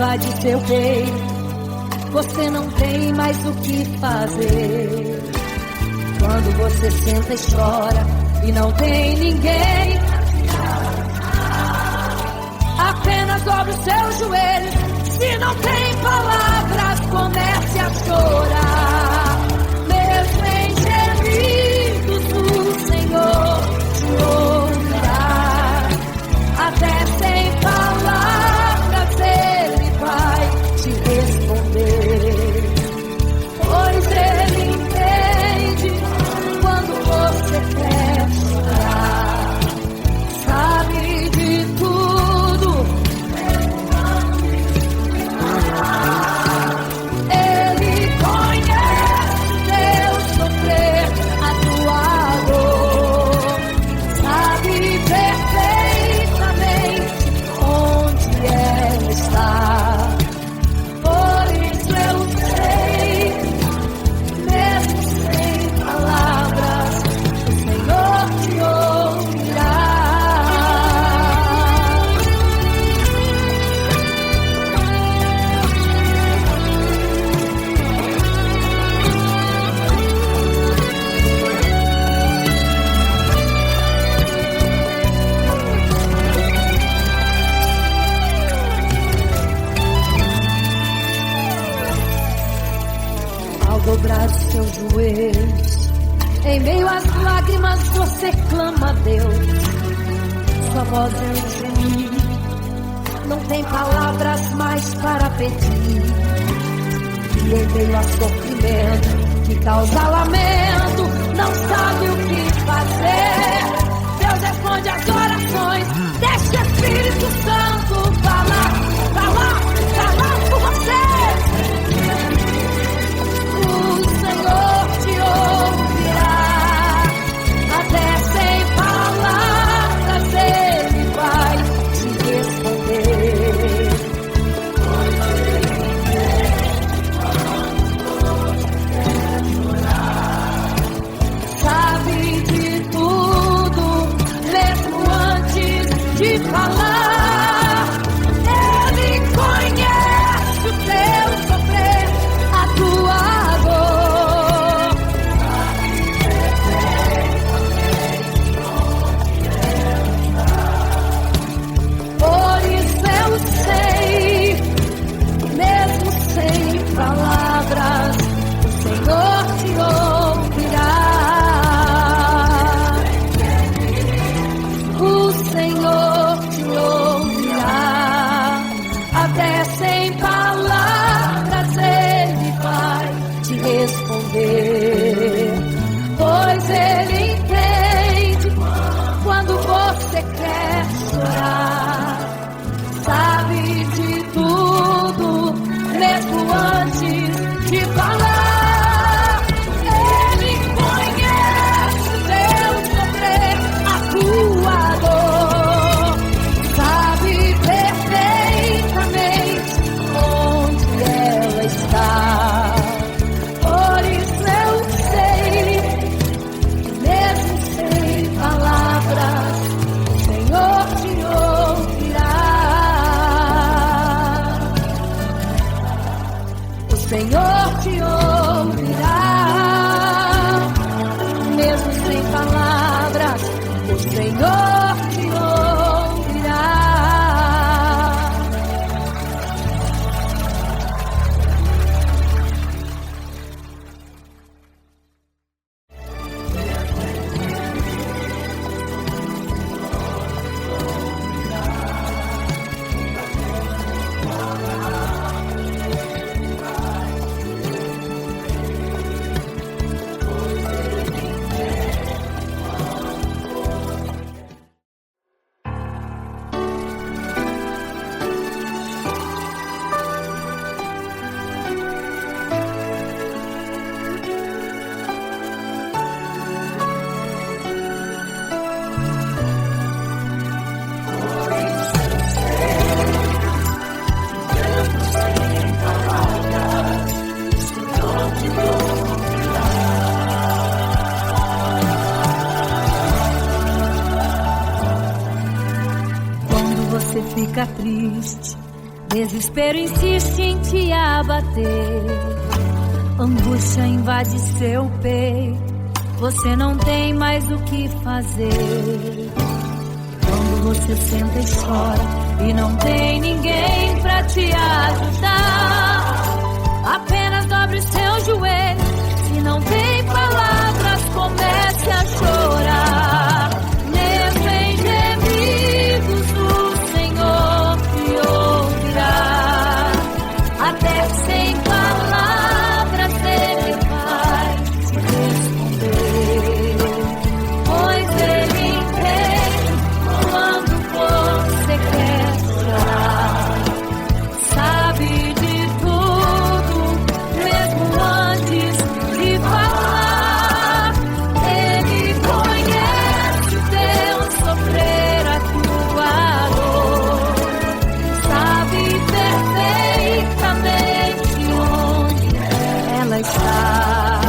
invade seu peito, você não tem mais o que fazer. Quando você senta e chora e não tem ninguém, apenas dobre os seus joelhos. Se não tem palavras, comece a chorar. Mesmo em gemidos, o Senhor te ouvirá. Até sem palavras Ele vai te responder, pois Ele entende quando você quer chorar. Sabe de tudo, Ele conhece teu sofrer, a tua dor, sabe perfeitamente onde ela está. Por isso eu sei, mesmo sem palavras, o Senhor te ouvirá. Ao dobrar os seus joelhos, em meio às lágrimas você clama a Deus. Sua voz é um gemido, não tem palavras mais para pedir. E em meio a sofrimento que causa lamento, não sabe o que fazer. Deus responde às orações, deixa o Espírito Santo falar por você. O Senhor te ouvirá, até sem palavras Ele vai te responder. Sabe de tudo, mesmo antes de falar. Ele conhece o teu sofrer, a tua dor. Por isso eu sei, mesmo sem palavras, o Senhor te ouvirá. O Senhor te ouvirá, até sem palavras Ele vai te responder, pois Ele entende quando você quer chorar. Sabe de tudo, mesmo antes de falar. Ele conhece o teu sofrer, a tua dor, sabe perfeitamente onde ela está. Por isso eu sei, mesmo sem palavras, o Senhor te ouvirá. O Senhor te ouvirá, mesmo sem palavras, o Senhor te ouvirá. fica triste, Desespero insiste em te abater, angústia invade seu peito, você não tem mais o que fazer. Quando você senta e chora e não tem ninguém pra te ajudar, apenas dobre seu joelho. Se não tem palavras, comece a chorar. Mesmo em gemidos, o Senhor te ouvirá. Até sem palavras Ele vai te responder, pois Ele entende quando você quer chorar. Sabe de tudo, mesmo antes de falar. Ele conhece o teu sofrer, a tua dor. Sabe perfeitamente onde ela está.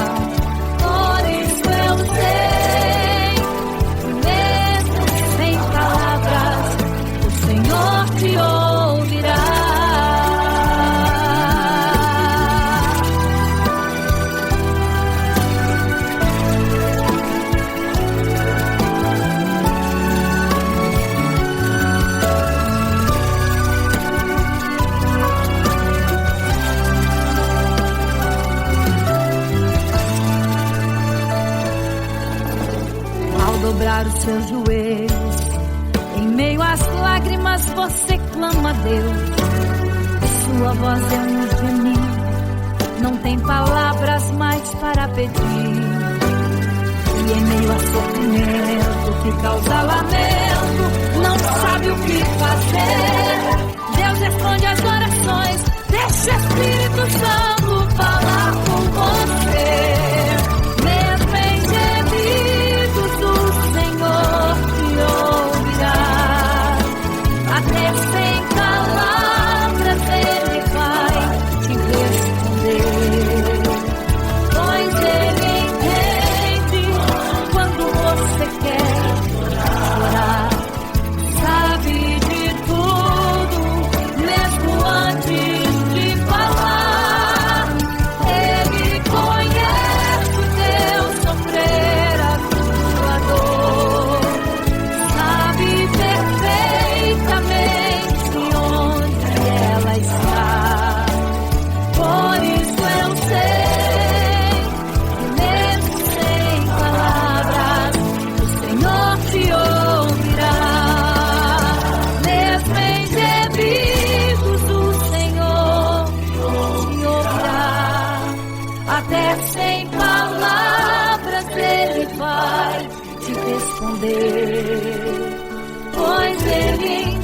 Por isso eu sei que mesmo sem palavras, o Senhor te ouvirá. Ao dobrar os seus joelhos, em meio às lágrimas você clama a Deus. Sua voz é um gemido, não tem palavras mais para pedir. E em meio a sofrimento que causa lamento, não sabe o que fazer. Deus responde às orações, deixa o Espírito Santo falar com você. Mesmo em gemidos, o Senhor te ouvirá. Até sem palavras Ele vai te responder, pois Ele entende quando você quer chorar. Sabe de tudo, mesmo antes de falar. Ele conhece o teu sofrer, a tua dor. Sabe perfeitamente onde ela está. Por isso eu sei que mesmo sem palavras, o Senhor te ouvirá. Mesmo em gemidos, o Senhor te ouvirá. Até sem palavras Ele vai te responder, pois Ele